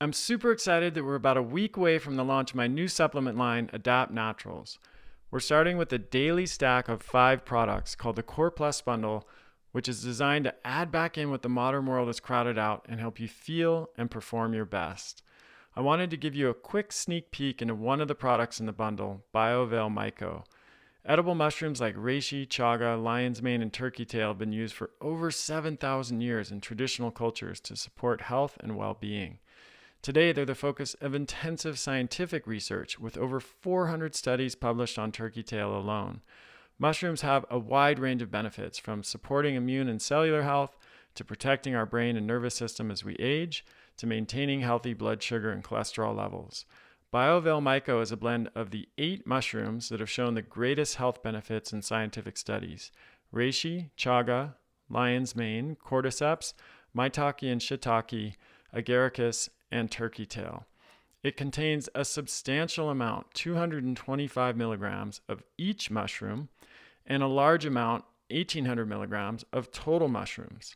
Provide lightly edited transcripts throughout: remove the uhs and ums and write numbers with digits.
I'm super excited that we're about a week away from the launch of my new supplement line, Adapt Naturals. We're starting with a daily stack of 5 products called the Core Plus Bundle, which is designed to add back in what the modern world has crowded out and help you feel and perform your best. I wanted to give you a quick sneak peek into one of the products in the bundle, bioavailability. Edible mushrooms like reishi, chaga, lion's mane, and turkey tail have been used for over 7,000 years in traditional cultures to support health and well being. Today, they're the focus of intensive scientific research, with over 400 studies published on turkey tail alone. Mushrooms have a wide range of benefits, from supporting immune and cellular health, to protecting our brain and nervous system as we age, to maintaining healthy blood sugar and cholesterol levels. BioVail Myco is a blend of the 8 mushrooms that have shown the greatest health benefits in scientific studies: reishi, chaga, lion's mane, cordyceps, maitake and shiitake, agaricus, and turkey tail. It contains a substantial amount, 225 milligrams, of each mushroom and a large amount, 1,800 milligrams, of total mushrooms.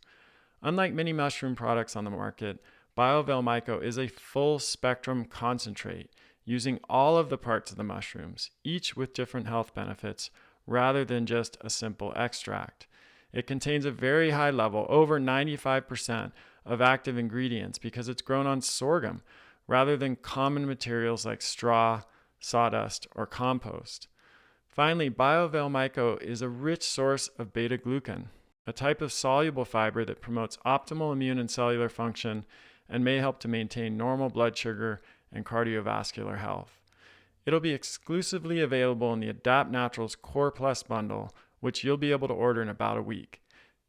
Unlike many mushroom products on the market, BioVail Myco is a full spectrum concentrate, using all of the parts of the mushrooms, each with different health benefits, rather than just a simple extract. It contains a very high level, over 95%, of active ingredients because it's grown on sorghum rather than common materials like straw, sawdust, or compost. Finally, BioVail Myco is a rich source of beta glucan, a type of soluble fiber that promotes optimal immune and cellular function and may help to maintain normal blood sugar and cardiovascular health. It'll be exclusively available in the Adapt Naturals Core Plus bundle, which you'll be able to order in about a week.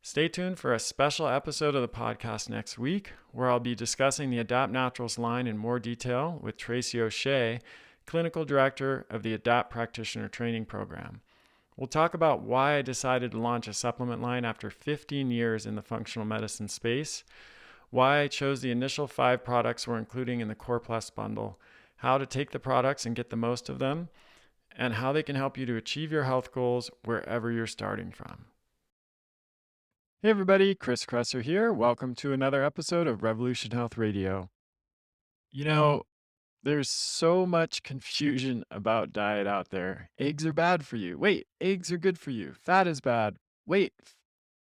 Stay tuned for a special episode of the podcast next week, where I'll be discussing the Adapt Naturals line in more detail with Tracy O'Shea, Clinical Director of the Adapt Practitioner Training Program. We'll talk about why I decided to launch a supplement line after 15 years in the functional medicine space, why I chose the initial 5 products we're including in the Core Plus bundle, how to take the products and get the most of them, and how they can help you to achieve your health goals wherever you're starting from. Hey everybody, Kresser here. Welcome to another episode of Revolution Health Radio. You know, there's so much confusion about diet out there. Eggs are bad for you. Wait, eggs are good for you. Fat is bad. Wait,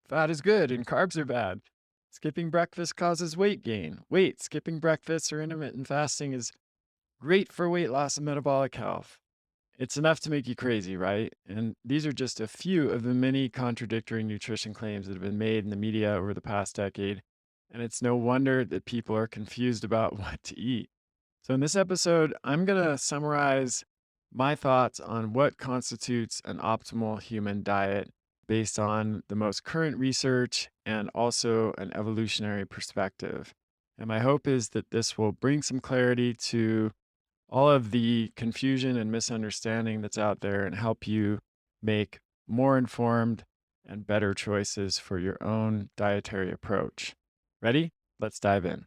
fat is good and carbs are bad. Skipping breakfast causes weight gain. Wait, skipping breakfast or intermittent fasting is great for weight loss and metabolic health. It's enough to make you crazy, right? And these are just a few of the many contradictory nutrition claims that have been made in the media over the past decade. And it's no wonder that people are confused about what to eat. So, in this episode, I'm going to summarize my thoughts on what constitutes an optimal human diet based on the most current research and also an evolutionary perspective. And my hope is that this will bring some clarity to all of the confusion and misunderstanding that's out there and help you make more informed and better choices for your own dietary approach. Ready? Let's dive in.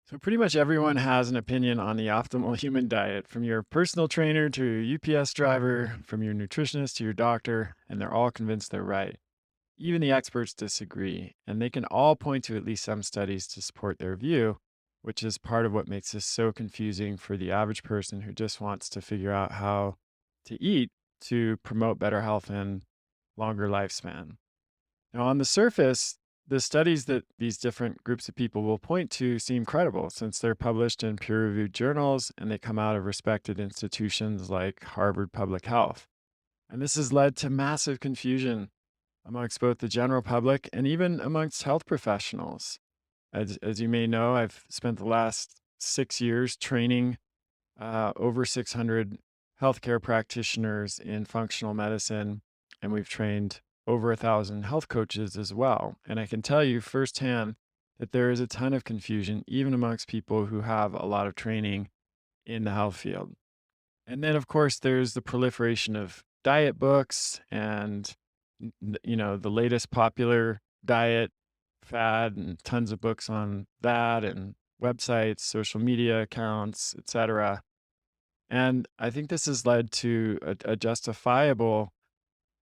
So, pretty much everyone has an opinion on the optimal human diet, from your personal trainer to your UPS driver, from your nutritionist to your doctor, and they're all convinced they're right. Even the experts disagree, and they can all point to at least some studies to support their view, which is part of what makes this so confusing for the average person who just wants to figure out how to eat to promote better health and longer lifespan. Now, on the surface, the studies that these different groups of people will point to seem credible since they're published in peer reviewed journals and they come out of respected institutions like Harvard Public Health. And this has led to massive confusion amongst both the general public and even amongst health professionals. As you may know, I've spent the last 6 years training over 600 healthcare practitioners in functional medicine, and we've trained over 1,000 health coaches as well. And I can tell you firsthand that there is a ton of confusion, even amongst people who have a lot of training in the health field. And then, of course, there's the proliferation of diet books and, the latest popular diet fad, and tons of books on that, and websites, social media accounts, etc. And I think this has led to a justifiable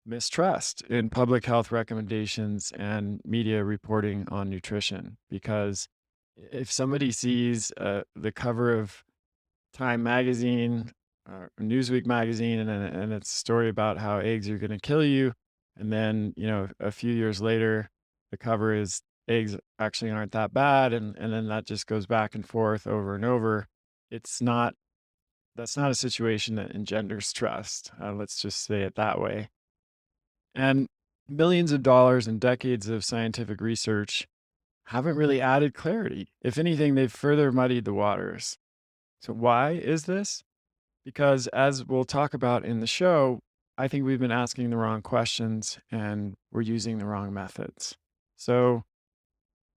mistrust in public health recommendations and media reporting on nutrition, because If somebody sees the cover of Time magazine, Newsweek magazine, and it's a story about how eggs are going to kill you, and then a few years later, the cover is eggs actually aren't that bad, and then that just goes back and forth over and over. It's not That's not a situation that engenders trust. Let's just say it that way. And millions of dollars and decades of scientific research haven't really added clarity. If anything, they've further muddied the waters. So why is this? Because as we'll talk about in the show, I think we've been asking the wrong questions and we're using the wrong methods. So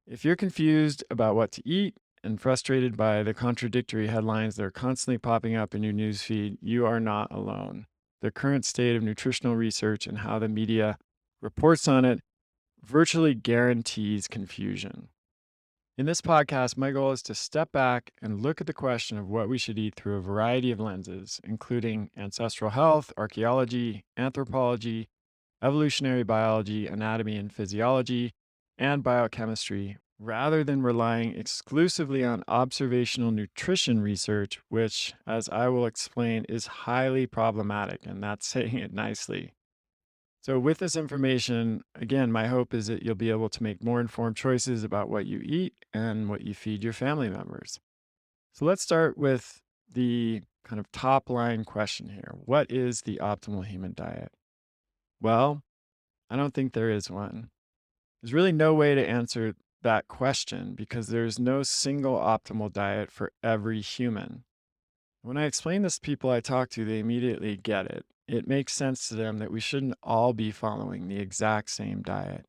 if you're confused about what to eat and frustrated by the contradictory headlines that are constantly popping up in your newsfeed, you are not alone. The current state of nutritional research and how the media reports on it virtually guarantees confusion. In this podcast, my goal is to step back and look at the question of what we should eat through a variety of lenses, including ancestral health, archaeology, anthropology, evolutionary biology, anatomy and physiology, and biochemistry, rather than relying exclusively on observational nutrition research, which, as I will explain, is highly problematic, and that's saying it nicely. So, with this information, again, my hope is that you'll be able to make more informed choices about what you eat and what you feed your family members. So, let's start with the kind of top line question here. What is the optimal human diet? Well, I don't think there is one. There's really no way to answer that question because there's no single optimal diet for every human. When I explain this to people I talk to, they immediately get it. It makes sense to them that we shouldn't all be following the exact same diet.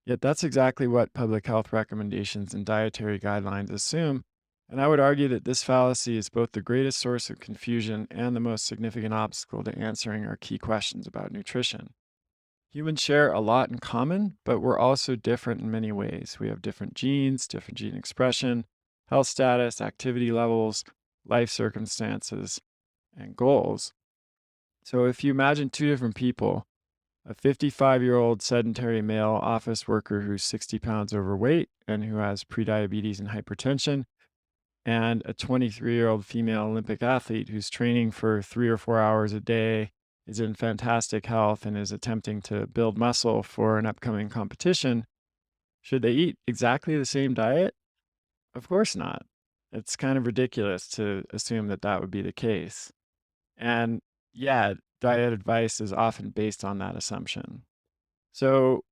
Yet that's exactly what public health recommendations and dietary guidelines assume. And I would argue that this fallacy is both the greatest source of confusion and the most significant obstacle to answering our key questions about nutrition. Humans share a lot in common, but we're also different in many ways. We have different genes, different gene expression, health status, activity levels, life circumstances, and goals. So if you imagine two different people, a 55-year-old sedentary male office worker who's 60 pounds overweight and who has prediabetes and hypertension, and a 23-year-old female Olympic athlete who's training for 3 or 4 hours a day, is in fantastic health, and is attempting to build muscle for an upcoming competition, should they eat exactly the same diet? Of course not. It's kind of ridiculous to assume that that would be the case. And yeah, diet advice is often based on that assumption. So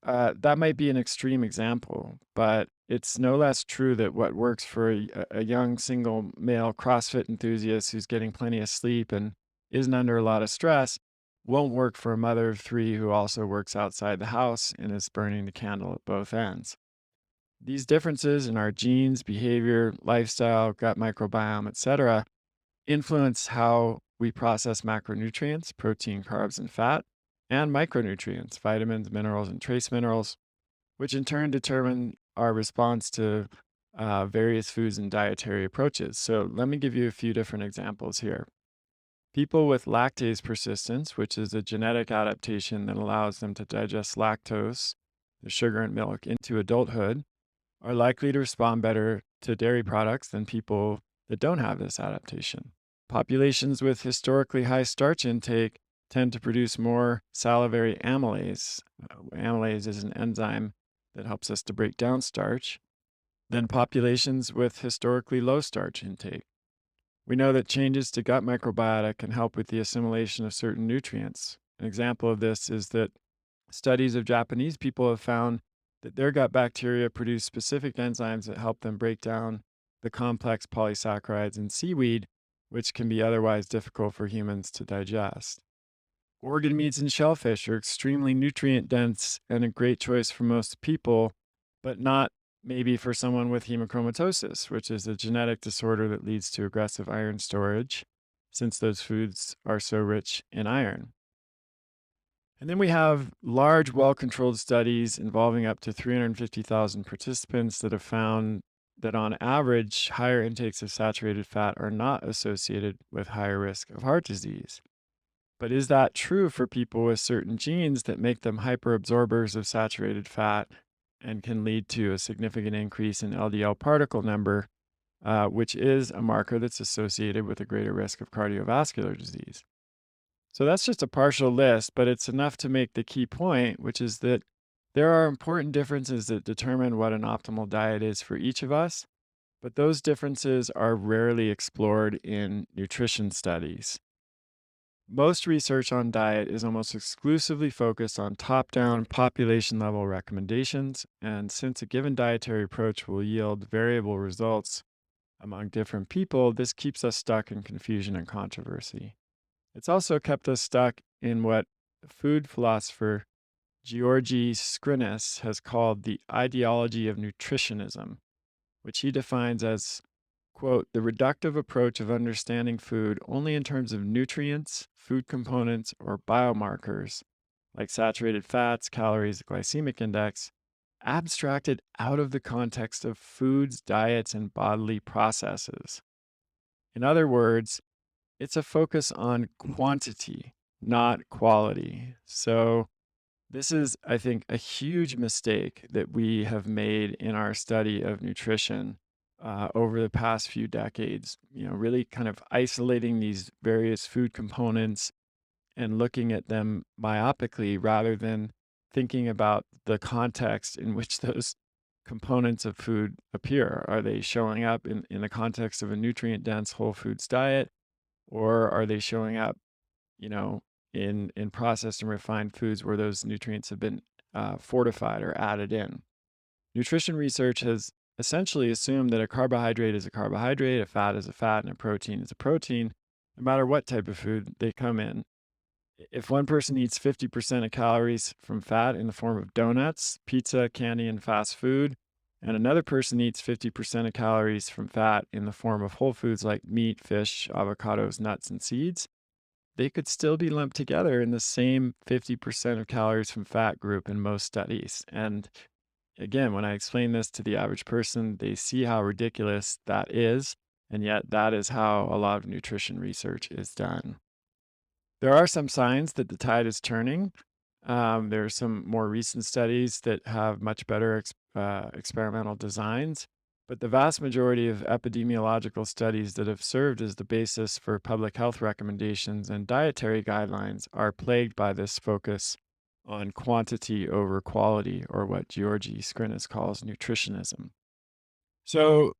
that might be an extreme example, but it's no less true that what works for a young single male CrossFit enthusiast who's getting plenty of sleep and isn't under a lot of stress won't work for a mother of three who also works outside the house and is burning the candle at both ends. These differences in our genes, behavior, lifestyle, gut microbiome, etc., influence how we process macronutrients, protein, carbs, and fat, and micronutrients, vitamins, minerals, and trace minerals, which in turn determine our response to various foods and dietary approaches. So let me give you a few different examples here. People with lactase persistence, which is a genetic adaptation that allows them to digest lactose, the sugar in milk, into adulthood, are likely to respond better to dairy products than people that don't have this adaptation. Populations with historically high starch intake tend to produce more salivary amylase. Amylase is an enzyme that helps us to break down starch than populations with historically low starch intake. We know that changes to gut microbiota can help with the assimilation of certain nutrients. An example of this is that studies of Japanese people have found that their gut bacteria produce specific enzymes that help them break down the complex polysaccharides in seaweed, which can be otherwise difficult for humans to digest. Organ meats and shellfish are extremely nutrient dense and a great choice for most people, but not maybe for someone with hemochromatosis, which is a genetic disorder that leads to aggressive iron storage, since those foods are so rich in iron. And then we have large, well controlled studies involving up to 350,000 participants that have found that on average, higher intakes of saturated fat are not associated with higher risk of heart disease. But is that true for people with certain genes that make them hyperabsorbers of saturated fat and can lead to a significant increase in LDL particle number, which is a marker that's associated with a greater risk of cardiovascular disease. So that's just a partial list, but it's enough to make the key point, which is that there are important differences that determine what an optimal diet is for each of us, but those differences are rarely explored in nutrition studies. Most research on diet is almost exclusively focused on top down, population level recommendations, and since a given dietary approach will yield variable results among different people, this keeps us stuck in confusion and controversy. It's also kept us stuck in what food philosopher Georgi Skrinis has called the ideology of nutritionism, which he defines as, quote, the reductive approach of understanding food only in terms of nutrients, food components, or biomarkers, like saturated fats, calories, glycemic index, abstracted out of the context of foods, diets, and bodily processes. In other words, it's a focus on quantity, not quality. So, this is, I think, a huge mistake that we have made in our study of nutrition over the past few decades. Really kind of isolating these various food components and looking at them myopically rather than thinking about the context in which those components of food appear. Are they showing up in the context of a nutrient dense whole foods diet, or are they showing up, you know, in processed and refined foods where those nutrients have been fortified or added in? Nutrition research has essentially assumed that a carbohydrate is a carbohydrate, a fat is a fat, and a protein is a protein, no matter what type of food they come in. If one person eats 50% of calories from fat in the form of donuts, pizza, candy, and fast food, and another person eats 50% of calories from fat in the form of whole foods like meat, fish, avocados, nuts, and seeds, they could still be lumped together in the same 50% of calories from fat group in most studies. And again, when I explain this to the average person, they see how ridiculous that is. And yet, that is how a lot of nutrition research is done. There are some signs that the tide is turning. There are some more recent studies that have much better experimental designs, but the vast majority of epidemiological studies that have served as the basis for public health recommendations and dietary guidelines are plagued by this focus on quantity over quality, or what Georgi Skrinis calls nutritionism. So,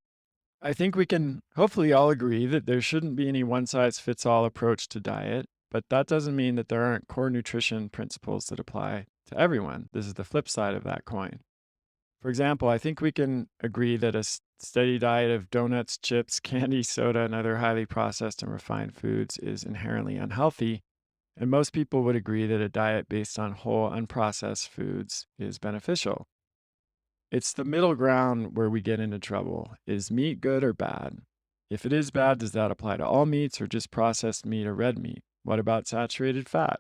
I think we can hopefully all agree that there shouldn't be any one size fits all approach to diet, but that doesn't mean that there aren't core nutrition principles that apply to everyone. This is the flip side of that coin. For example, I think we can agree that a steady diet of donuts, chips, candy, soda, and other highly processed and refined foods is inherently unhealthy. And most people would agree that a diet based on whole, unprocessed foods is beneficial. It's the middle ground where we get into trouble. Is meat good or bad? If it is bad, does that apply to all meats or just processed meat or red meat? What about saturated fat?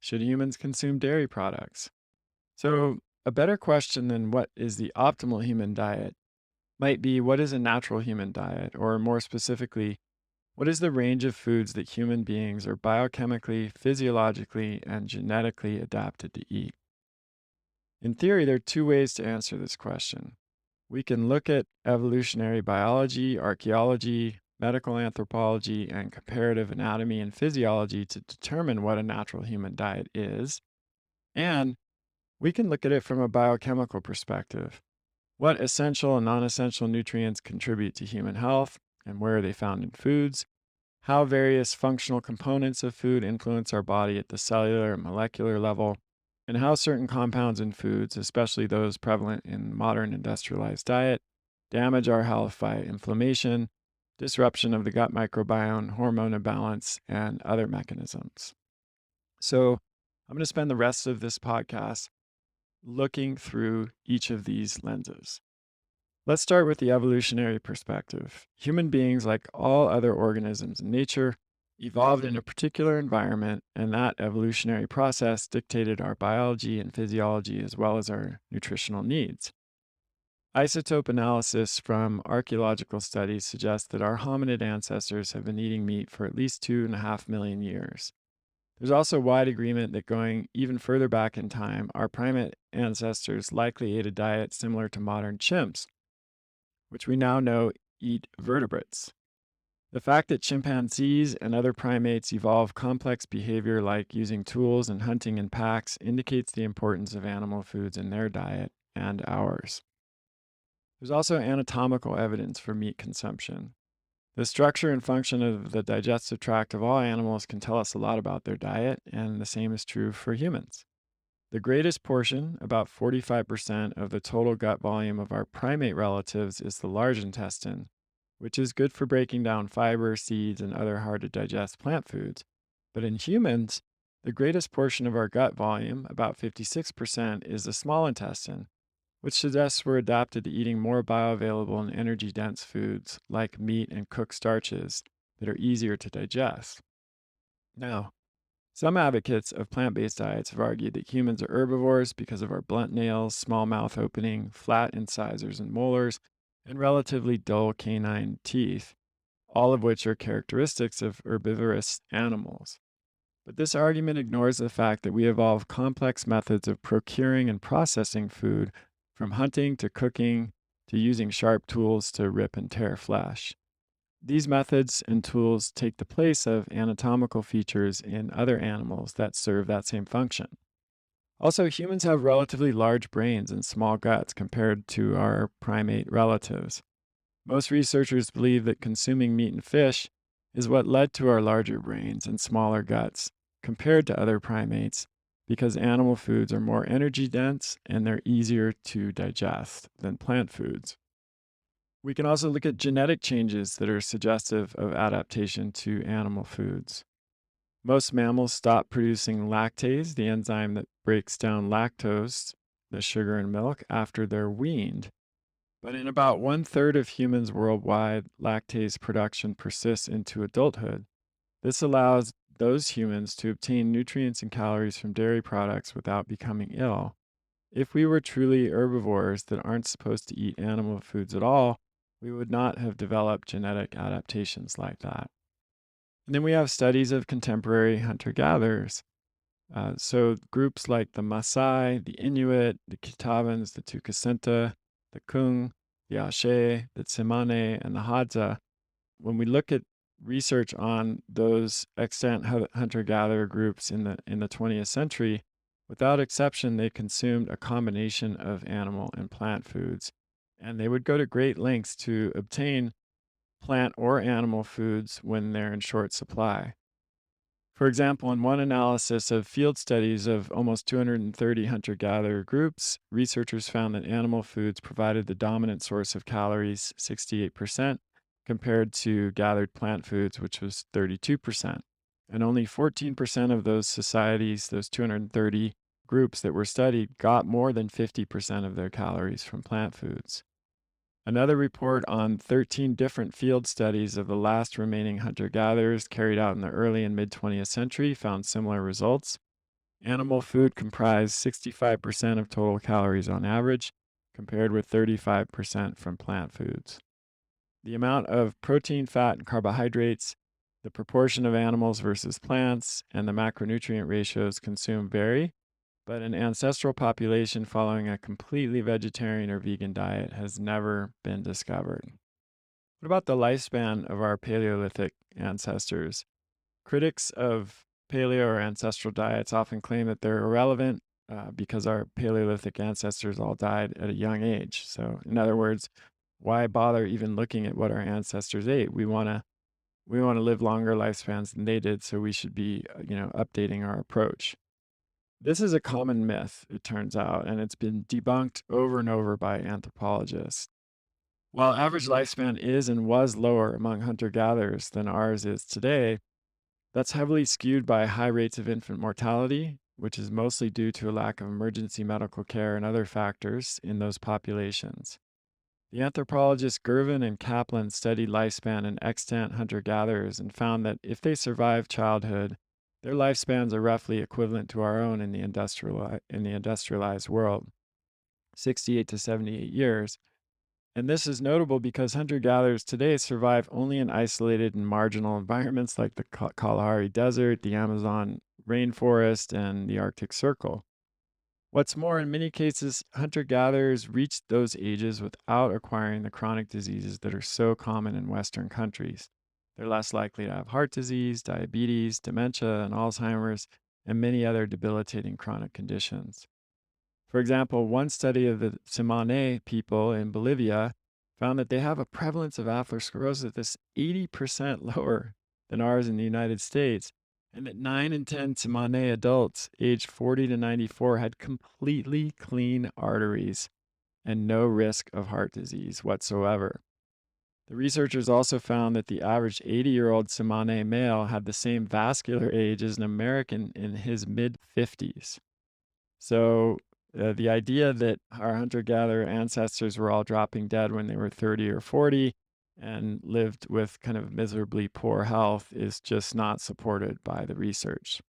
Should humans consume dairy products? So, a better question than what is the optimal human diet might be, what is a natural human diet? Or more specifically, what is the range of foods that human beings are biochemically, physiologically, and genetically adapted to eat? In theory, there are two ways to answer this question. We can look at evolutionary biology, archaeology, medical anthropology, and comparative anatomy and physiology to determine what a natural human diet is. And we can look at it from a biochemical perspective. What essential and non essential nutrients contribute to human health, and where are they found in foods? How various functional components of food influence our body at the cellular and molecular level, and how certain compounds in foods, especially those prevalent in modern industrialized diet, damage our health by inflammation, disruption of the gut microbiome, hormone imbalance, and other mechanisms. So, I'm going to spend the rest of this podcast looking through each of these lenses. Let's start with the evolutionary perspective. Human beings, like all other organisms in nature, evolved in a particular environment, and that evolutionary process dictated our biology and physiology as well as our nutritional needs. Isotope analysis from archaeological studies suggests that our hominid ancestors have been eating meat for at least 2.5 million years. There's also wide agreement that going even further back in time, our primate ancestors likely ate a diet similar to modern chimps, which we now know eat vertebrates. The fact that chimpanzees and other primates evolve complex behavior like using tools and hunting in packs indicates the importance of animal foods in their diet and ours. There's also anatomical evidence for meat consumption. The structure and function of the digestive tract of all animals can tell us a lot about their diet, and the same is true for humans. The greatest portion, about 45% of the total gut volume of our primate relatives, is the large intestine, which is good for breaking down fiber, seeds, and other hard to digest plant foods. But in humans, the greatest portion of our gut volume, about 56%, is the small intestine, which suggests we're adapted to eating more bioavailable and energy dense foods like meat and cooked starches that are easier to digest. Now, some advocates of plant based diets have argued that humans are herbivores because of our blunt nails, small mouth opening, flat incisors and molars, and relatively dull canine teeth, all of which are characteristics of herbivorous animals. But this argument ignores the fact that we evolved complex methods of procuring and processing food, from hunting to cooking to using sharp tools to rip and tear flesh. These methods and tools take the place of anatomical features in other animals that serve that same function. Also, humans have relatively large brains and small guts compared to our primate relatives. Most researchers believe that consuming meat and fish is what led to our larger brains and smaller guts compared to other primates because animal foods are more energy dense and they're easier to digest than plant foods. We can also look at genetic changes that are suggestive of adaptation to animal foods. Most mammals stop producing lactase, the enzyme that breaks down lactose, the sugar in milk, after they're weaned. But in about one third of humans worldwide, lactase production persists into adulthood. This allows those humans to obtain nutrients and calories from dairy products without becoming ill. If we were truly herbivores that aren't supposed to eat animal foods at all, we would not have developed genetic adaptations like that. And then we have studies of contemporary hunter gatherers. So groups like the Maasai, the Inuit, the Kitavans, the Tukasinta, the Kung, the Ashe, the Tsimane, and the Hadza, when we look at research on those extant hunter-gatherer groups in the 20th century, without exception, they consumed a combination of animal and plant foods, and they would go to great lengths to obtain plant or animal foods when they're in short supply. For example, in one analysis of field studies of almost 230 hunter gatherer groups, researchers found that animal foods provided the dominant source of calories, 68%, compared to gathered plant foods, which was 32%. And only 14% of those societies, those 230 groups that were studied, got more than 50% of their calories from plant foods. Another report on 13 different field studies of the last remaining hunter-gatherers carried out in the early and mid-20th century found similar results. Animal food comprised 65% of total calories on average, compared with 35% from plant foods. The amount of protein, fat, and carbohydrates, the proportion of animals versus plants, and the macronutrient ratios consumed vary, but an ancestral population following a completely vegetarian or vegan diet has never been discovered. What about the lifespan of our Paleolithic ancestors? Critics of paleo or ancestral diets often claim that they're irrelevant because our Paleolithic ancestors all died at a young age. So, in other words, why bother even looking at what our ancestors ate? We want to live longer lifespans than they did, so we should be, updating our approach. This is a common myth, it turns out, and it's been debunked over and over by anthropologists. While average lifespan is and was lower among hunter-gatherers than ours is today, that's heavily skewed by high rates of infant mortality, which is mostly due to a lack of emergency medical care and other factors in those populations. The anthropologists Gervin and Kaplan studied lifespan in extant hunter-gatherers and found that if they survived childhood, their lifespans are roughly equivalent to our own in the industrialized world, 68 to 78 years. And this is notable because hunter gatherers today survive only in isolated and marginal environments like the Kalahari Desert, the Amazon rainforest, and the Arctic Circle. What's more, in many cases, hunter gatherers reach those ages without acquiring the chronic diseases that are so common in Western countries. They're less likely to have heart disease, diabetes, dementia, and Alzheimer's, and many other debilitating chronic conditions. For example, one study of the Tsimane people in Bolivia found that they have a prevalence of atherosclerosis that's 80% lower than ours in the United States, and that 9 in 10 Tsimane adults aged 40 to 94 had completely clean arteries and no risk of heart disease whatsoever. The researchers also found that the average 80-year-old Tsimane male had the same vascular age as an American in his mid 50s. So the idea that our hunter-gatherer ancestors were all dropping dead when they were 30 or 40 and lived with kind of miserably poor health is just not supported by the research.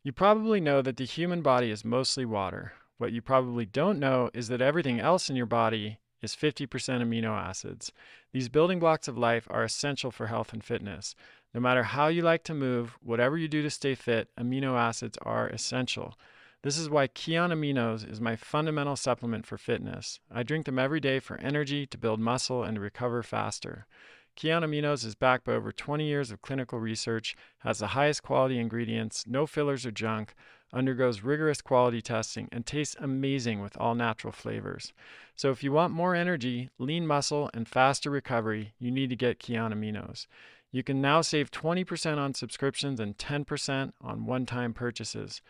You probably know that the human body is mostly water. What you probably don't know is that everything else in your body is 50% amino acids. These building blocks of life are essential for health and fitness. No matter how you like to move, whatever you do to stay fit, amino acids are essential. This is why Kion Aminos is my fundamental supplement for fitness. I drink them every day for energy, to build muscle, and to recover faster. Kion Aminos is backed by over 20 years of clinical research, has the highest quality ingredients, no fillers or junk, undergoes rigorous quality testing, and tastes amazing with all natural flavors. So if you want more energy, lean muscle, and faster recovery, you need to get Kion Aminos. You can now save 20% on subscriptions and 10% on one-time purchases.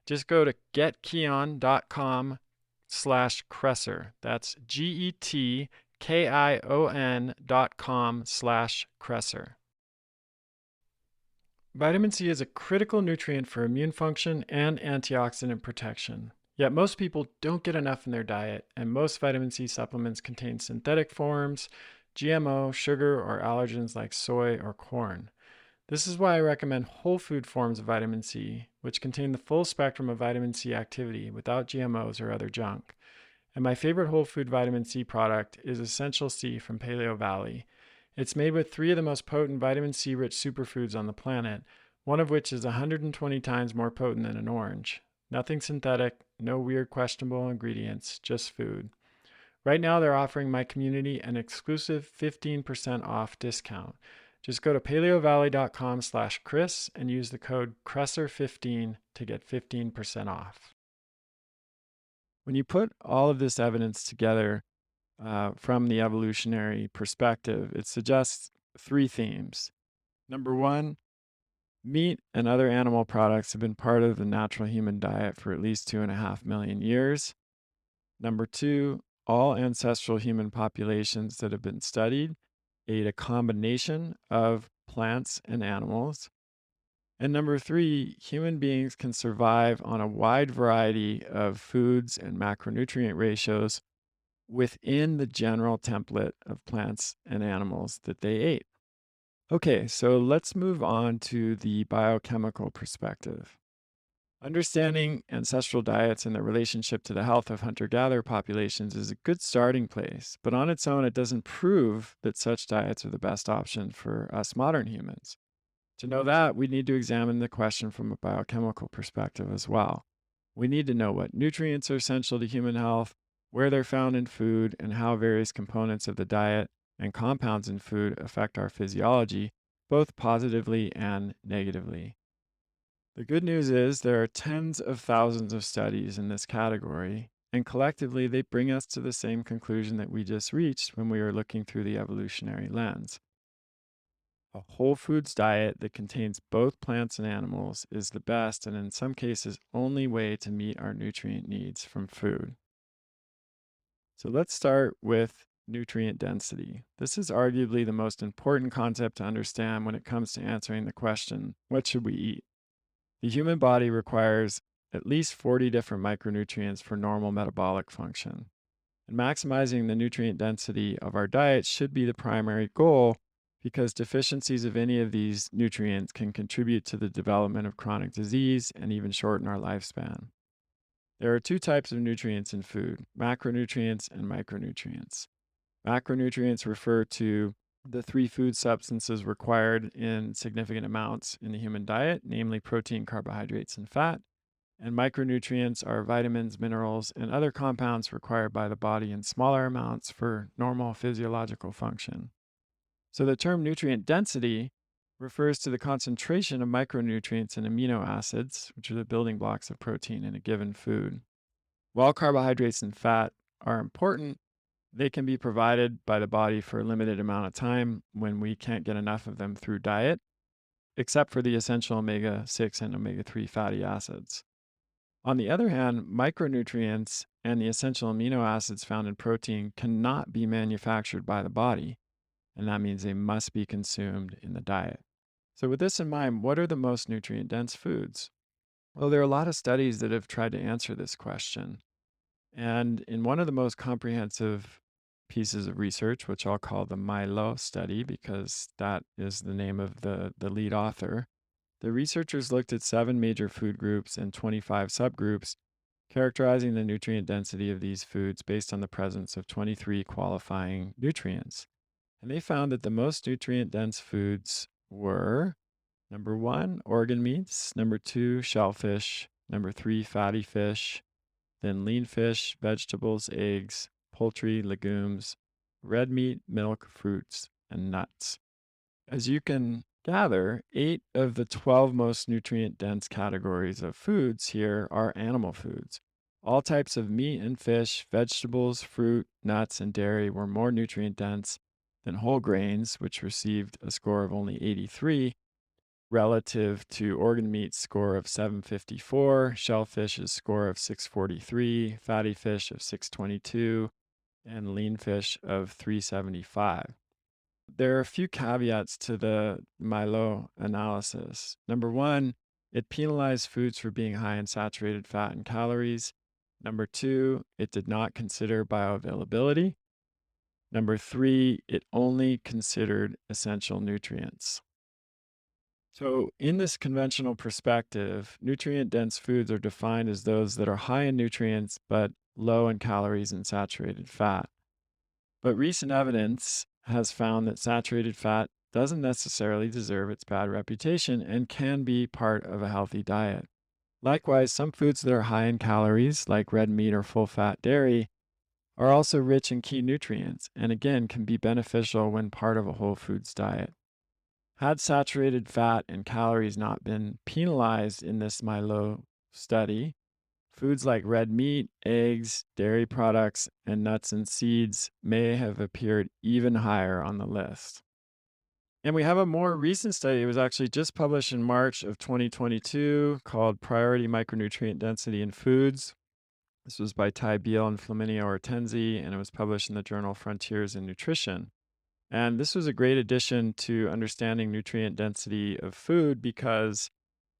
Just go to getkion.com/Kresser. That's GETKION.com/Kresser. Vitamin C is a critical nutrient for immune function and antioxidant protection. Yet most people don't get enough in their diet, and most vitamin C supplements contain synthetic forms, GMO, sugar, or allergens like soy or corn. This is why I recommend whole food forms of vitamin C, which contain the full spectrum of vitamin C activity without GMOs or other junk. And my favorite whole food vitamin C product is Essential C from Paleo Valley. It's made with 3 of the most potent vitamin C rich superfoods on the planet, one of which is 120 times more potent than an orange. Nothing synthetic, no weird questionable ingredients, just food. Right now, they're offering my community an exclusive 15% off discount. Just go to paleovalley.com/Chris and use the code Kresser15 to get 15% off. When you put all of this evidence together from the evolutionary perspective, it suggests 3 themes. Number 1, meat and other animal products have been part of the natural human diet for at least 2.5 million years. Number 2, all ancestral human populations that have been studied ate a combination of plants and animals. And number 3, human beings can survive on a wide variety of foods and macronutrient ratios within the general template of plants and animals that they ate. Okay, so let's move on to the biochemical perspective. Understanding ancestral diets and their relationship to the health of hunter-gatherer populations is a good starting place, but on its own, it doesn't prove that such diets are the best option for us modern humans. To know that, we need to examine the question from a biochemical perspective as well. We need to know what nutrients are essential to human health, where they're found in food, and how various components of the diet and compounds in food affect our physiology, both positively and negatively. The good news is there are tens of thousands of studies in this category, and collectively they bring us to the same conclusion that we just reached when we were looking through the evolutionary lens. A whole foods diet that contains both plants and animals is the best and in some cases only way to meet our nutrient needs from food. So let's start with nutrient density. This is arguably the most important concept to understand when it comes to answering the question, what should we eat? The human body requires at least 40 different micronutrients for normal metabolic function. And maximizing the nutrient density of our diet should be the primary goal because deficiencies of any of these nutrients can contribute to the development of chronic disease and even shorten our lifespan. There are two types of nutrients in food: macronutrients and micronutrients. Macronutrients refer to the three food substances required in significant amounts in the human diet, namely protein, carbohydrates, and fat. And micronutrients are vitamins, minerals, and other compounds required by the body in smaller amounts for normal physiological function. So the term nutrient density refers to the concentration of micronutrients and amino acids, which are the building blocks of protein in a given food. While carbohydrates and fat are important, they can be provided by the body for a limited amount of time when we can't get enough of them through diet, except for the essential omega 6 and omega 3 fatty acids. On the other hand, micronutrients and the essential amino acids found in protein cannot be manufactured by the body, and that means they must be consumed in the diet. So, with this in mind, what are the most nutrient dense foods? Well, there are a lot of studies that have tried to answer this question. And in one of the most comprehensive pieces of research, which I'll call the Milo study because that is the name of the lead author, the researchers looked at 7 major food groups and 25 subgroups, characterizing the nutrient density of these foods based on the presence of 23 qualifying nutrients. And they found that the most nutrient dense foods were number one, organ meats, number two, shellfish, number three, fatty fish, then lean fish, vegetables, eggs, poultry, legumes, red meat, milk, fruits, and nuts. As you can gather, 8 of the 12 most nutrient dense categories of foods here are animal foods. All types of meat and fish, vegetables, fruit, nuts, and dairy were more nutrient dense than whole grains, which received a score of only 83, relative to organ meat's score of 754, shellfish's score of 643, fatty fish of 622, and lean fish of 375. There are a few caveats to the Milo analysis. Number one, it penalized foods for being high in saturated fat and calories. Number two, it did not consider bioavailability. Number three, it only considered essential nutrients. So, in this conventional perspective, nutrient dense foods are defined as those that are high in nutrients but low in calories and saturated fat. But recent evidence has found that saturated fat doesn't necessarily deserve its bad reputation and can be part of a healthy diet. Likewise, some foods that are high in calories, like red meat or full fat dairy, are also rich in key nutrients and again can be beneficial when part of a whole foods diet. Had saturated fat and calories not been penalized in this Milo study, foods like red meat, eggs, dairy products, and nuts and seeds may have appeared even higher on the list. And we have a more recent study. It was actually just published in March of 2022 called Priority Micronutrient Density in Foods. This was by Ty Beal and Flaminio Ortenzi, and it was published in the journal Frontiers in Nutrition. And this was a great addition to understanding nutrient density of food because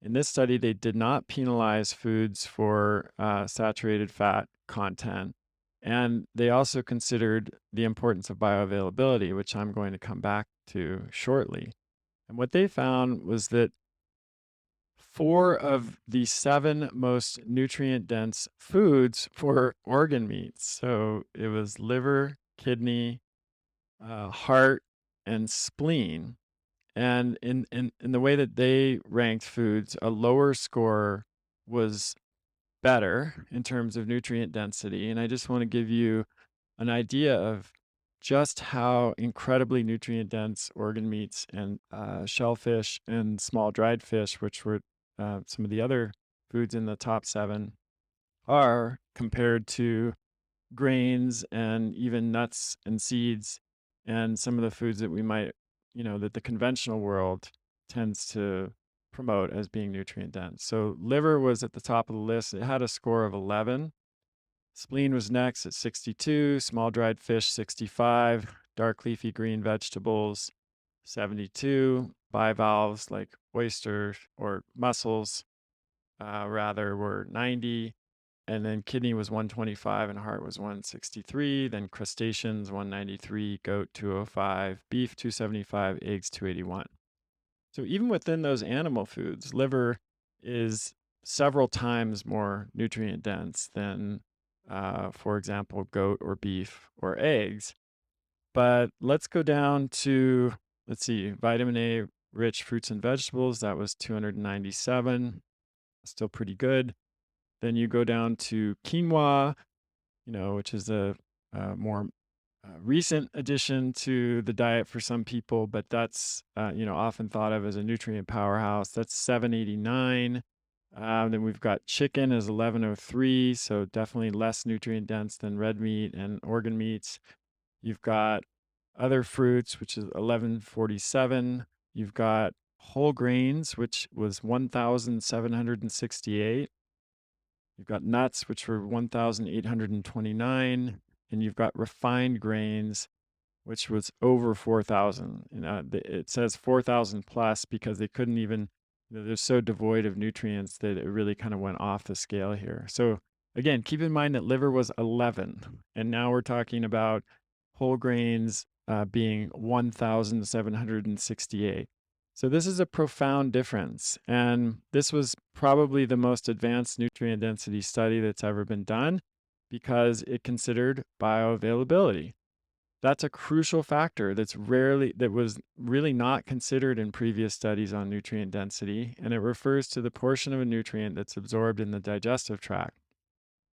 in this study, they did not penalize foods for saturated fat content. And they also considered the importance of bioavailability, which I'm going to come back to shortly. And what they found was that 4 of the 7 most nutrient dense foods were organ meats. So it was liver, kidney, heart, and spleen. And in the way that they ranked foods, a lower score was better in terms of nutrient density. And I just want to give you an idea of just how incredibly nutrient dense organ meats and shellfish and small dried fish, which were some of the other foods in the top 7, are compared to grains and even nuts and seeds and some of the foods that we might, that the conventional world tends to promote as being nutrient dense. So liver was at the top of the list. It had a score of 11. Spleen was next at 62, small dried fish 65, dark leafy green vegetables 72, bivalves like oysters or mussels rather were 90, and then kidney was 125 and heart was 163, then crustaceans 193, goat 205, beef 275, eggs 281. So even within those animal foods, liver is several times more nutrient dense than, for example, goat or beef or eggs. But let's go down to, let's see, vitamin A rich fruits and vegetables. That was 297, still pretty good. Then you go down to quinoa, which is a more recent addition to the diet for some people, but that's often thought of as a nutrient powerhouse. That's 789. Then we've got chicken as 1103, so definitely less nutrient dense than red meat and organ meats. You've got other fruits, which is 1147. You've got whole grains, which was 1768. You've got nuts, which were 1829. And you've got refined grains, which was over 4,000. It says 4,000 plus because they couldn't even, they're so devoid of nutrients that it really kind of went off the scale here. So again, keep in mind that liver was 11, and now we're talking about whole grains being 1,768. So this is a profound difference. And this was probably the most advanced nutrient density study that's ever been done because it considered bioavailability. That's a crucial factor that was really not considered in previous studies on nutrient density, and it refers to the portion of a nutrient that's absorbed in the digestive tract.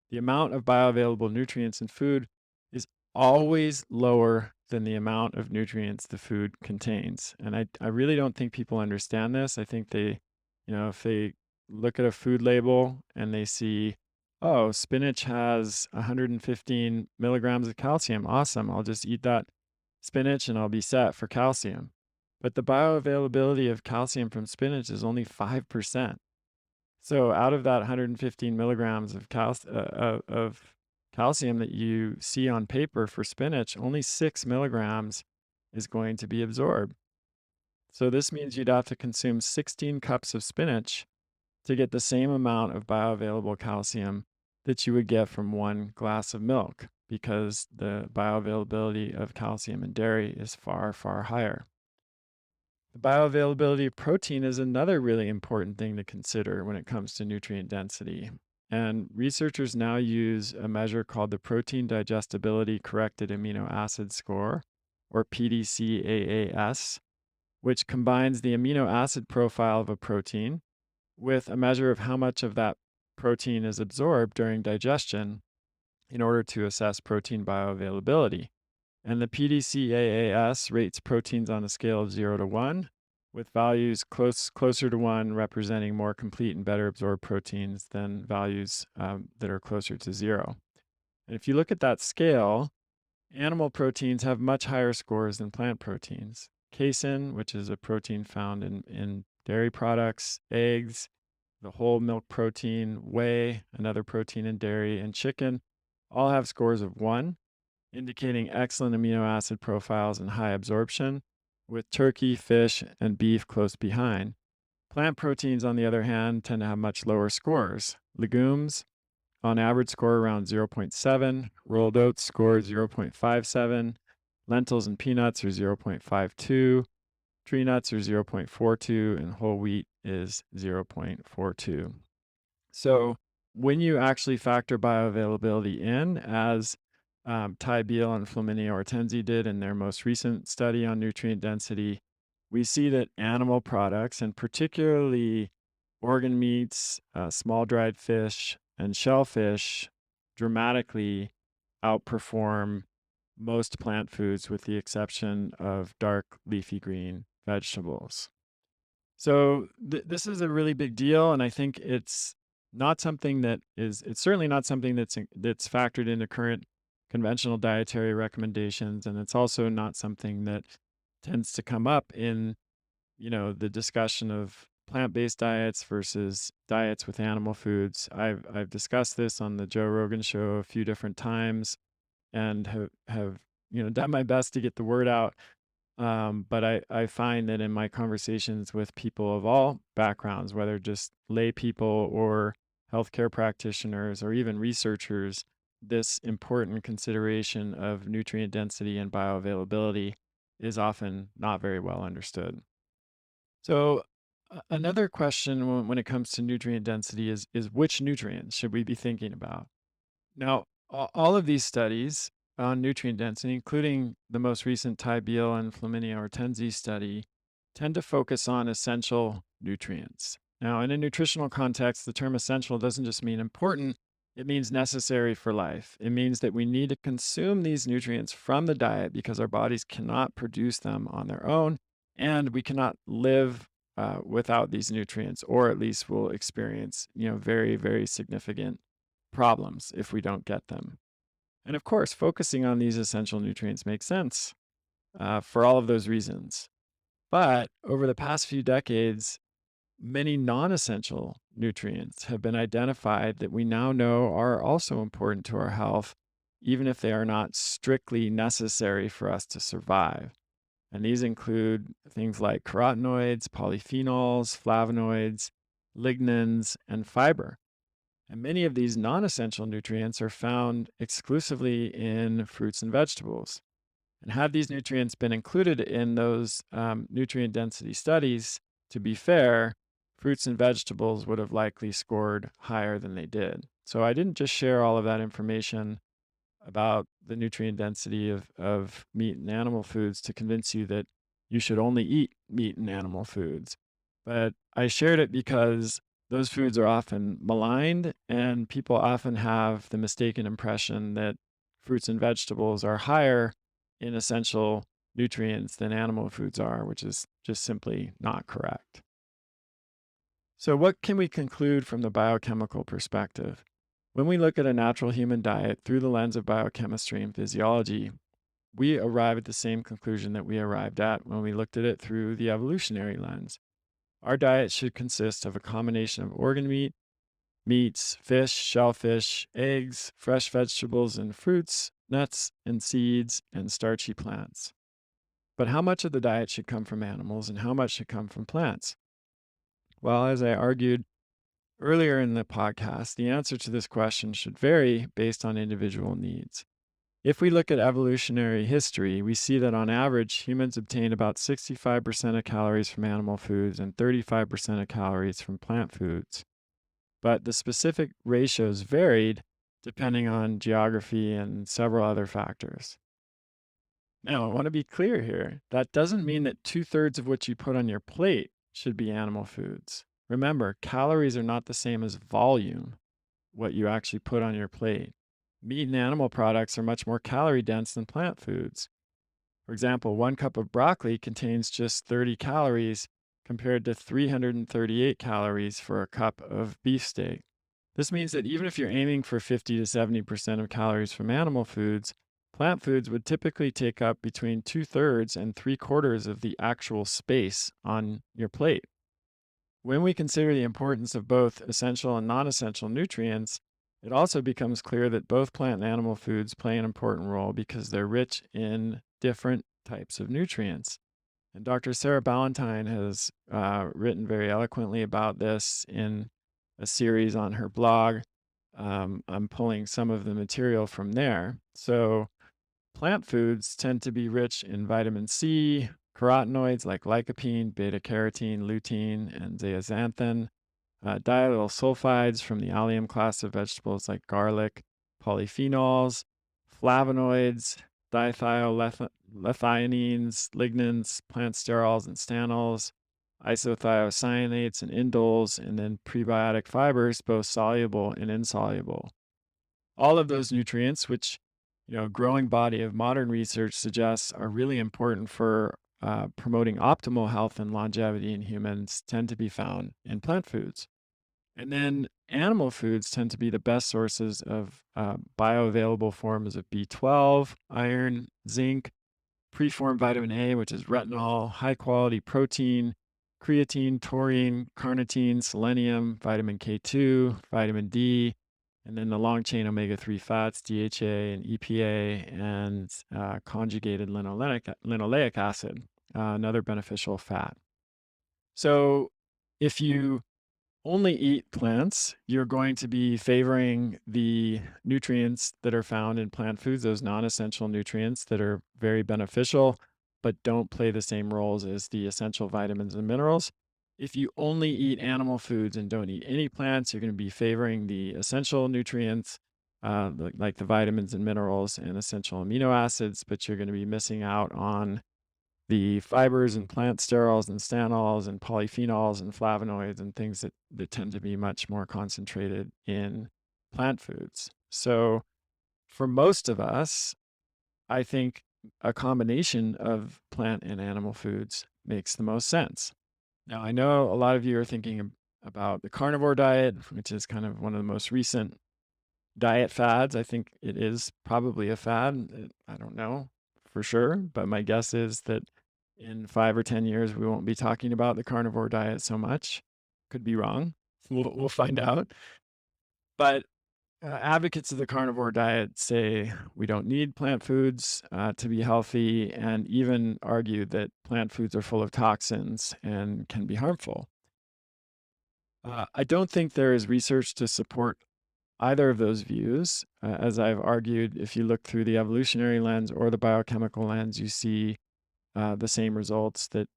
The amount of bioavailable nutrients in food is always lower than the amount of nutrients the food contains. And I really don't think people understand this. I think if they look at a food label and they see, oh, spinach has 115 milligrams of calcium. Awesome. I'll just eat that spinach and I'll be set for calcium. But the bioavailability of calcium from spinach is only 5%. So out of that 115 milligrams of calcium that you see on paper for spinach, only 6 milligrams is going to be absorbed. So this means you'd have to consume 16 cups of spinach to get the same amount of bioavailable calcium that you would get from one glass of milk, because the bioavailability of calcium in dairy is far, far higher. The bioavailability of protein is another really important thing to consider when it comes to nutrient density. And researchers now use a measure called the protein digestibility corrected amino acid score, or PDCAAS, which combines the amino acid profile of a protein with a measure of how much of that protein is absorbed during digestion in order to assess protein bioavailability. And the PDCAAS rates proteins on a scale of 0 to 1, with values closer to 1 representing more complete and better absorbed proteins than values that are closer to 0. And if you look at that scale, animal proteins have much higher scores than plant proteins. Casein, which is a protein found in dairy products, eggs, the whole milk protein, whey, another protein in dairy, and chicken, all have scores of 1, indicating excellent amino acid profiles and high absorption, with turkey, fish, and beef close behind. Plant proteins, on the other hand, tend to have much lower scores. Legumes, on average, score around 0.7, rolled oats score 0.57, lentils and peanuts are 0.52, tree nuts are 0.42, and whole wheat is 0.42. So when you actually factor bioavailability in, as Ty Beal and Flaminio Ortenzi did in their most recent study on nutrient density, we see that animal products, and particularly organ meats, small dried fish, and shellfish, dramatically outperform most plant foods with the exception of dark leafy green vegetables. So this is a really big deal, and I think it's certainly not something that's factored into current conventional dietary recommendations, and it's also not something that tends to come up in, the discussion of plant-based diets versus diets with animal foods. I've discussed this on the Joe Rogan show a few different times and have done my best to get the word out. But I find that in my conversations with people of all backgrounds, whether just lay people or healthcare practitioners or even researchers, this important consideration of nutrient density and bioavailability is often not very well understood. So Another question when it comes to nutrient density is which nutrients should we be thinking about? Now, all of these studies on nutrient density, including the most recent Ty Beal and Flaminio Ortenzi study, tend to focus on essential nutrients. Now, in a nutritional context, the term essential doesn't just mean important, it means necessary for life. It means that we need to consume these nutrients from the diet because our bodies cannot produce them on their own, and we cannot live without these nutrients, or at least will experience, very, very significant problems if we don't get them. And of course, focusing on these essential nutrients makes sense for all of those reasons. But over the past few decades, many non essential nutrients have been identified that we now know are also important to our health, even if they are not strictly necessary for us to survive. And these include things like carotenoids, polyphenols, flavonoids, lignans, and fiber. And many of these non essential nutrients are found exclusively in fruits and vegetables. And had these nutrients been included in those nutrient density studies, to be fair, fruits and vegetables would have likely scored higher than they did. So I didn't just share all of that information about the nutrient density of meat and animal foods to convince you that you should only eat meat and animal foods. But I shared it because those foods are often maligned, and people often have the mistaken impression that fruits and vegetables are higher in essential nutrients than animal foods are, which is just simply not correct. So, what can we conclude from the biochemical perspective? When we look at a natural human diet through the lens of biochemistry and physiology, we arrive at the same conclusion that we arrived at when we looked at it through the evolutionary lens. Our diet should consist of a combination of organ meat, meats, fish, shellfish, eggs, fresh vegetables and fruits, nuts and seeds, and starchy plants. But how much of the diet should come from animals and how much should come from plants? Well, as I argued earlier in the podcast, the answer to this question should vary based on individual needs. If we look at evolutionary history, we see that on average, humans obtain about 65% of calories from animal foods and 35% of calories from plant foods. But the specific ratios varied depending on geography and several other factors. Now, I want to be clear here. That doesn't mean that 2/3 of what you put on your plate should be animal foods. Remember, calories are not the same as volume, what you actually put on your plate. Meat and animal products are much more calorie dense than plant foods. For example, 1 cup of broccoli contains just 30 calories compared to 338 calories for a cup of beefsteak. This means that even if you're aiming for 50 to 70% of calories from animal foods, plant foods would typically take up between 2/3 and 3/4 of the actual space on your plate. When we consider the importance of both essential and non essential nutrients, it also becomes clear that both plant and animal foods play an important role because they're rich in different types of nutrients. And Dr. Sarah Ballantyne has written very eloquently about this in a series on her blog. I'm pulling some of the material from there. So, plant foods tend to be rich in vitamin C, carotenoids like lycopene, beta carotene, lutein, and zeaxanthin, diallyl sulfides from the allium class of vegetables like garlic, polyphenols, flavonoids, diethyllethianines, lignans, plant sterols and stanols, isothiocyanates and indoles, and then prebiotic fibers, both soluble and insoluble. All of those nutrients, which a growing body of modern research suggests are really important for promoting optimal health and longevity in humans, tend to be found in plant foods. And then animal foods tend to be the best sources of bioavailable forms of B12, iron, zinc, preformed vitamin A, which is retinol, high quality protein, creatine, taurine, carnitine, selenium, vitamin K2, vitamin D, and then the long chain omega 3 fats, DHA and EPA, and conjugated linoleic acid, another beneficial fat. So if you only eat plants, you're going to be favoring the nutrients that are found in plant foods, those non essential nutrients that are very beneficial, but don't play the same roles as the essential vitamins and minerals. if you only eat animal foods and don't eat any plants, you're going to be favoring the essential nutrients, like the vitamins and minerals and essential amino acids, but you're going to be missing out on the fibers and plant sterols and stanols and polyphenols and flavonoids and things that tend to be much more concentrated in plant foods. So for most of us, I think a combination of plant and animal foods makes the most sense. Now, I know a lot of you are thinking about the carnivore diet, which is kind of one of the most recent diet fads. I think it is probably a fad. I don't know for sure, but my guess is that in 5 or 10 years, we won't be talking about the carnivore diet so much. Could be wrong. We'll find out. But advocates of the carnivore diet say we don't need plant foods to be healthy, and even argue that plant foods are full of toxins and can be harmful. I don't think there is research to support either of those views. As I've argued, if you look through the evolutionary lens or the biochemical lens, you see the same results that,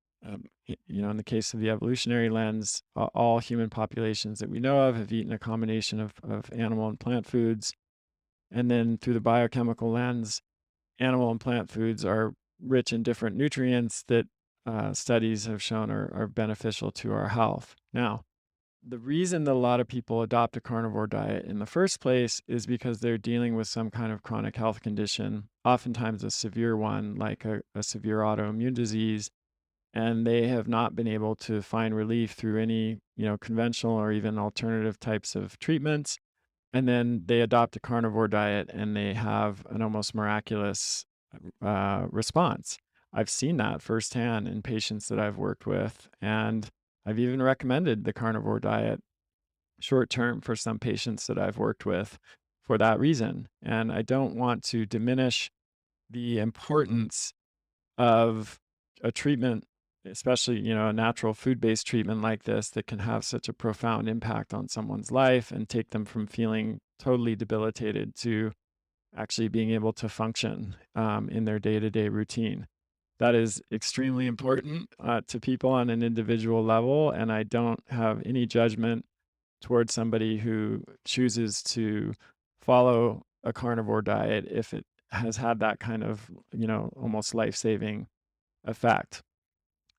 in the case of the evolutionary lens, all human populations that we know of have eaten a combination of animal and plant foods. And then through the biochemical lens, animal and plant foods are rich in different nutrients that studies have shown are beneficial to our health. Now, the reason that a lot of people adopt a carnivore diet in the first place is because they're dealing with some kind of chronic health condition, oftentimes a severe one, like a severe autoimmune disease, and they have not been able to find relief through any, conventional or even alternative types of treatments. And then they adopt a carnivore diet and they have an almost miraculous response. I've seen that firsthand in patients that I've worked with, and I've even recommended the carnivore diet short term for some patients that I've worked with for that reason. And I don't want to diminish the importance of a treatment, especially, a natural food-based treatment like this that can have such a profound impact on someone's life and take them from feeling totally debilitated to actually being able to function in their day-to-day routine. That is extremely important to people on an individual level, and I don't have any judgment towards somebody who chooses to follow a carnivore diet if it has had that kind of, almost life-saving effect.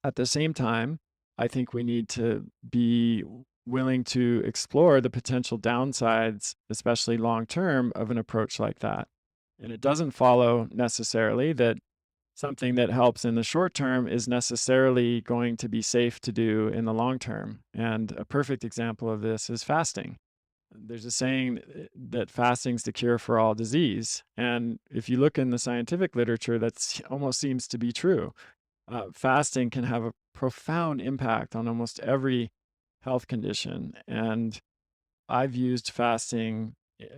At the same time, I think we need to be willing to explore the potential downsides, especially long term, of an approach like that. And it doesn't follow necessarily that something that helps in the short term is necessarily going to be safe to do in the long term. And a perfect example of this is fasting. There's a saying that fasting's the cure for all disease. And if you look in the scientific literature, that almost seems to be true. Fasting can have a profound impact on almost every health condition. And I've used fasting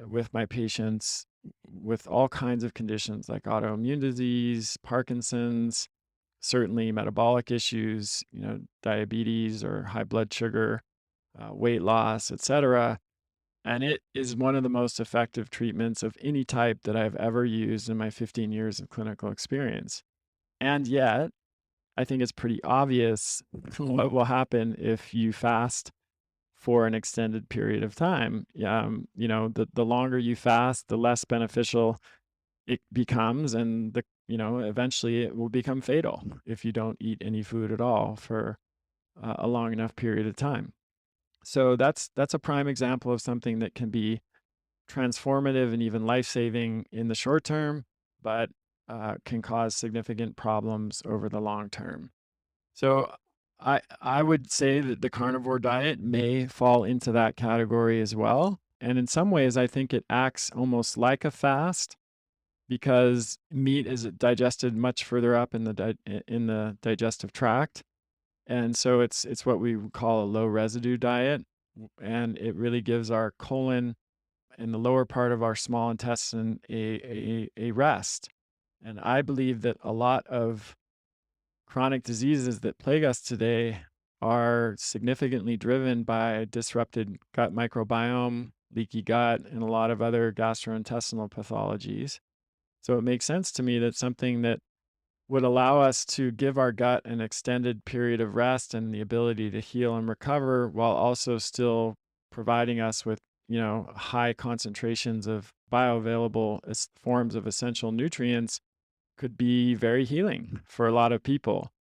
with my patients with all kinds of conditions like autoimmune disease, Parkinson's, certainly metabolic issues, diabetes or high blood sugar, weight loss, etc. And it is one of the most effective treatments of any type that I've ever used in my 15 years of clinical experience. And yet, I think it's pretty obvious what will happen if you fast for an extended period of time. The longer you fast, the less beneficial it becomes, and eventually it will become fatal if you don't eat any food at all for a long enough period of time. So that's a prime example of something that can be transformative and even life-saving in the short term, but can cause significant problems over the long term. So I would say that the carnivore diet may fall into that category as well. And in some ways, I think it acts almost like a fast because meat is digested much further up in the digestive tract. And so it's what we would call a low residue diet. And it really gives our colon and the lower part of our small intestine a rest. And I believe that a lot of chronic diseases that plague us today are significantly driven by disrupted gut microbiome, leaky gut, and a lot of other gastrointestinal pathologies. So it makes sense to me that something that would allow us to give our gut an extended period of rest and the ability to heal and recover while also still providing us with, high concentrations of bioavailable forms of essential nutrients could be very healing for a lot of people.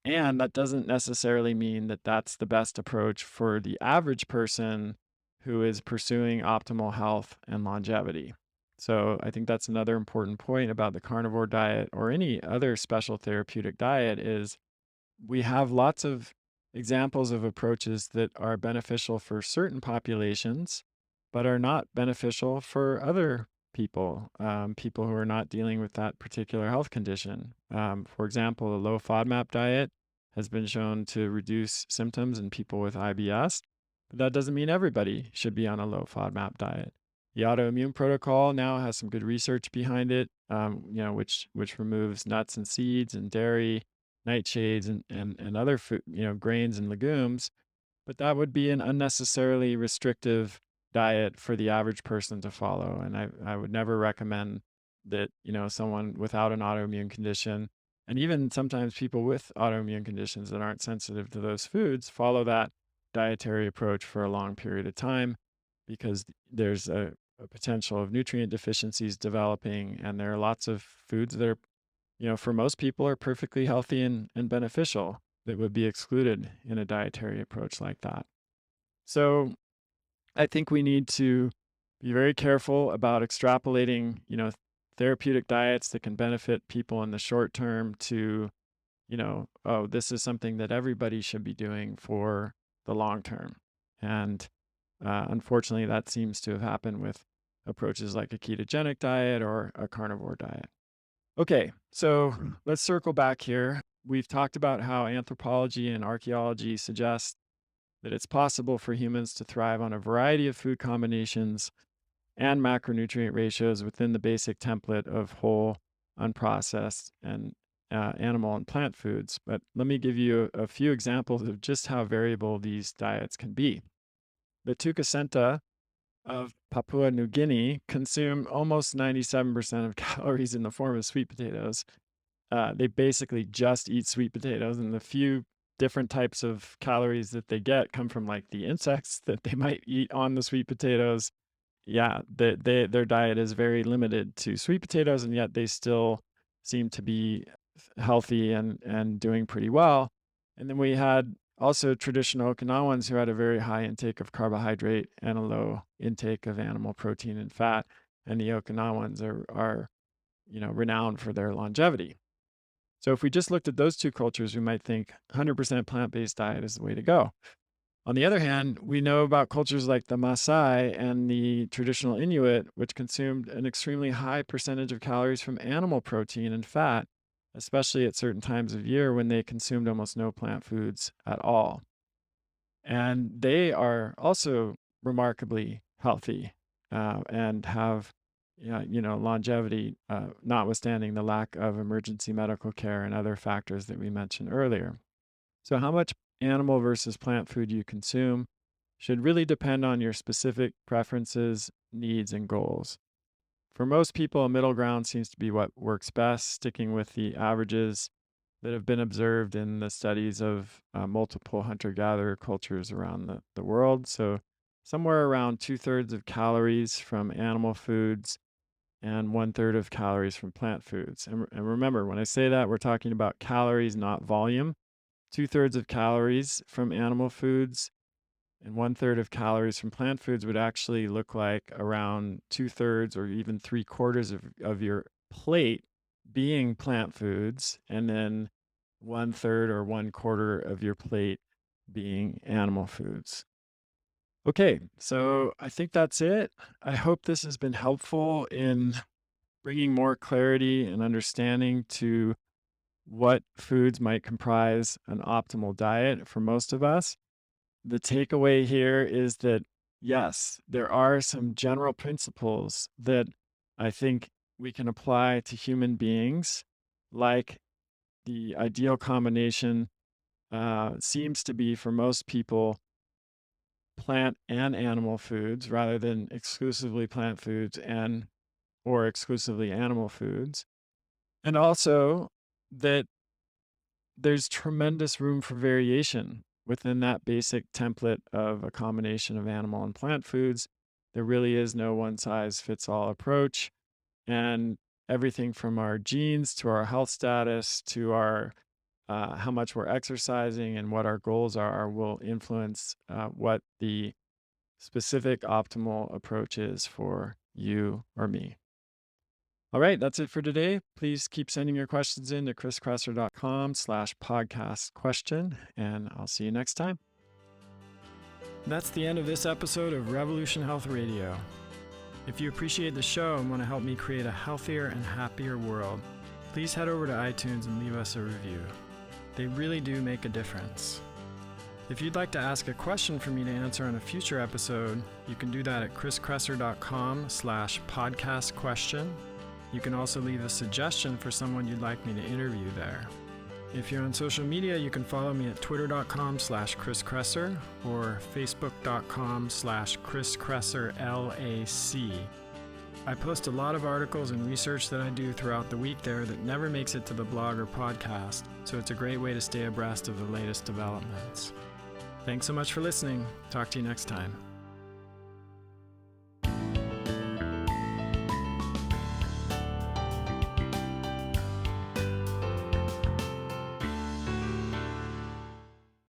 And that doesn't necessarily mean that that's the best approach for the average person who is pursuing optimal health and longevity. So I think that's another important point about the carnivore diet or any other special therapeutic diet is we have lots of examples of approaches that are beneficial for certain populations, but are not beneficial for other people, people who are not dealing with that particular health condition. For example, a low FODMAP diet has been shown to reduce symptoms in people with IBS, but that doesn't mean everybody should be on a low FODMAP diet. The autoimmune protocol now has some good research behind it, which removes nuts and seeds and dairy, nightshades and other food, grains and legumes, but that would be an unnecessarily restrictive diet for the average person to follow. And I would never recommend that, someone without an autoimmune condition, and even sometimes people with autoimmune conditions that aren't sensitive to those foods, follow that dietary approach for a long period of time because there's a potential of nutrient deficiencies developing. And there are lots of foods that are, for most people are perfectly healthy and beneficial that would be excluded in a dietary approach like that. So I think we need to be very careful about extrapolating, therapeutic diets that can benefit people in the short term to, oh, this is something that everybody should be doing for the long term. And unfortunately, that seems to have happened with approaches like a ketogenic diet or a carnivore diet. Okay, so let's circle back here. We've talked about how anthropology and archaeology suggest that it's possible for humans to thrive on a variety of food combinations and macronutrient ratios within the basic template of whole, unprocessed, and animal and plant foods. But let me give you a few examples of just how variable these diets can be. The Tukasenta of Papua New Guinea consume almost 97% of calories in the form of sweet potatoes. They basically just eat sweet potatoes, and the few different types of calories that they get come from like the insects that they might eat on the sweet potatoes. Yeah, their diet is very limited to sweet potatoes, and yet they still seem to be healthy and doing pretty well. And then we had also traditional Okinawans who had a very high intake of carbohydrate and a low intake of animal protein and fat. And the Okinawans are renowned for their longevity. So if we just looked at those two cultures, we might think 100% plant-based diet is the way to go. On the other hand, we know about cultures like the Maasai and the traditional Inuit, which consumed an extremely high percentage of calories from animal protein and fat, especially at certain times of year when they consumed almost no plant foods at all. And they are also remarkably healthy and have longevity, notwithstanding the lack of emergency medical care and other factors that we mentioned earlier. So how much animal versus plant food you consume should really depend on your specific preferences, needs, and goals. For most people, a middle ground seems to be what works best, sticking with the averages that have been observed in the studies of multiple hunter-gatherer cultures around the world. So somewhere around 2/3 of calories from animal foods and 1/3 of calories from plant foods. And remember, when I say that, we're talking about calories, not volume. 2/3 of calories from animal foods and 1/3 of calories from plant foods would actually look like around 2/3 or even 3/4 of your plate being plant foods, and then 1/3 or 1/4 of your plate being animal foods. Okay, so I think that's it. I hope this has been helpful in bringing more clarity and understanding to what foods might comprise an optimal diet for most of us. The takeaway here is that, yes, there are some general principles that I think we can apply to human beings, like the ideal combination seems to be for most people plant and animal foods rather than exclusively plant foods and or exclusively animal foods. And also that there's tremendous room for variation within that basic template of a combination of animal and plant foods. There really is no one size fits all approach. And everything from our genes to our health status to our how much we're exercising and what our goals are will influence what the specific optimal approach is for you or me. All right, that's it for today. Please keep sending your questions in to chriskresser.com/podcast question, and I'll see you next time. That's the end of this episode of Revolution Health Radio. If you appreciate the show and want to help me create a healthier and happier world, please head over to iTunes and leave us a review. They really do make a difference. If you'd like to ask a question for me to answer on a future episode, you can do that at chriskresser.com/podcast question. You can also leave a suggestion for someone you'd like me to interview there. If you're on social media, you can follow me at twitter.com/chriskresser or facebook.com/chriskresserlac. I post a lot of articles and research that I do throughout the week there that never makes it to the blog or podcast, so it's a great way to stay abreast of the latest developments. Thanks so much for listening. Talk to you next time.